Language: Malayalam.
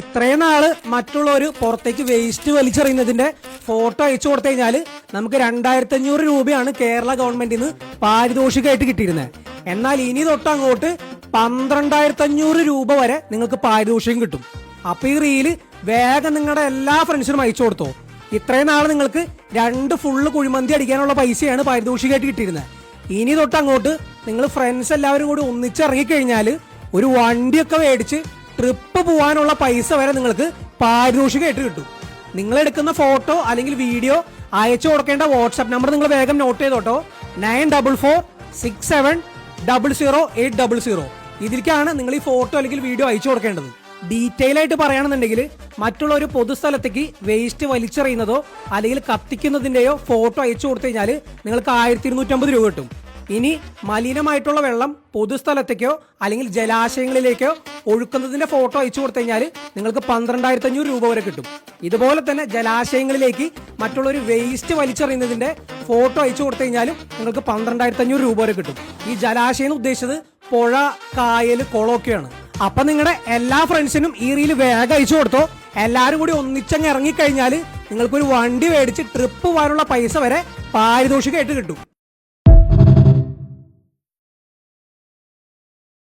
ഇത്രയും നാള് മറ്റുള്ളവർ പുറത്തേക്ക് വേസ്റ്റ് വലിച്ചെറിയുന്നതിന്റെ ഫോട്ടോ അയച്ചു കൊടുത്തു കഴിഞ്ഞാൽ നമുക്ക് 2500 രൂപയാണ് കേരള ഗവൺമെന്റിൽ നിന്ന് പാരിതോഷികമായിട്ട് കിട്ടിയിരുന്നത്. എന്നാൽ ഇനി തൊട്ട് അങ്ങോട്ട് 12500 രൂപ വരെ നിങ്ങൾക്ക് പാരിതോഷികം കിട്ടും. അപ്പൊ ഈ റീല് വേഗം നിങ്ങളുടെ എല്ലാ ഫ്രണ്ട്സിനും അയച്ചു കൊടുത്തോ. ഇത്രയും നാള് നിങ്ങൾക്ക് 2 ഫുള്ള് കുഴിമന്തി അടിക്കാനുള്ള പൈസയാണ് പാരിതോഷികമായിട്ട് കിട്ടിയിരുന്നത്. ഇനി തൊട്ട് അങ്ങോട്ട് നിങ്ങൾ ഫ്രണ്ട്സ് എല്ലാവരും കൂടി ഒന്നിച്ചിറങ്ങിക്കഴിഞ്ഞാൽ ഒരു വണ്ടിയൊക്കെ മേടിച്ച് ട്രിപ്പ് പോകാനുള്ള പൈസ വരെ നിങ്ങൾക്ക് പാരിതോഷികമായിട്ട് കിട്ടും. നിങ്ങൾ എടുക്കുന്ന ഫോട്ടോ അല്ലെങ്കിൽ വീഡിയോ അയച്ചു കൊടുക്കേണ്ട വാട്സ്ആപ്പ് നമ്പർ നിങ്ങൾ വേഗം നോട്ട് ചെയ്തോട്ടോ. 9446700800. ഇതിലേക്കാണ് നിങ്ങൾ ഈ ഫോട്ടോ അല്ലെങ്കിൽ വീഡിയോ അയച്ചു കൊടുക്കേണ്ടത്. ഡീറ്റെയിൽ ആയിട്ട് പറയുകയാണെന്നുണ്ടെങ്കിൽ മറ്റുള്ള ഒരു പൊതുസ്ഥലത്തേക്ക് വേസ്റ്റ് വലിച്ചെറിയുന്നതോ അല്ലെങ്കിൽ കത്തിക്കുന്നതിന്റെയോ ഫോട്ടോ അയച്ചു കൊടുത്തു കഴിഞ്ഞാൽ നിങ്ങൾക്ക് 1250 രൂപ കിട്ടും. ഇനി മലിനമായിട്ടുള്ള വെള്ളം പൊതുസ്ഥലത്തേക്കോ അല്ലെങ്കിൽ ജലാശയങ്ങളിലേക്കോ ഒഴുക്കുന്നതിന്റെ ഫോട്ടോ അയച്ചു കൊടുത്തു കഴിഞ്ഞാൽ നിങ്ങൾക്ക് 12500 രൂപ വരെ കിട്ടും. ഇതുപോലെ തന്നെ ജലാശയങ്ങളിലേക്ക് മറ്റുള്ളൊരു വേസ്റ്റ് വലിച്ചെറിയുന്നതിന്റെ ഫോട്ടോ അയച്ചു കൊടുത്തു കഴിഞ്ഞാലും നിങ്ങൾക്ക് 12500 രൂപ വരെ കിട്ടും. ഈ ജലാശയം ഉദ്ദേശിച്ചത് പുഴ, കായൽ, കുളമൊക്കെയാണ്. അപ്പൊ നിങ്ങളുടെ എല്ലാ ഫ്രണ്ട്സിനും ഈ റീല് വേഗം അയച്ചു കൊടുത്തോ. എല്ലാരും കൂടി ഒന്നിച്ചങ്ങ് ഇറങ്ങിക്കഴിഞ്ഞാൽ നിങ്ങൾക്കൊരു വണ്ടി മേടിച്ച് ട്രിപ്പ് പോകാനുള്ള പൈസ വരെ പാരിതോഷികമായിട്ട് കിട്ടും.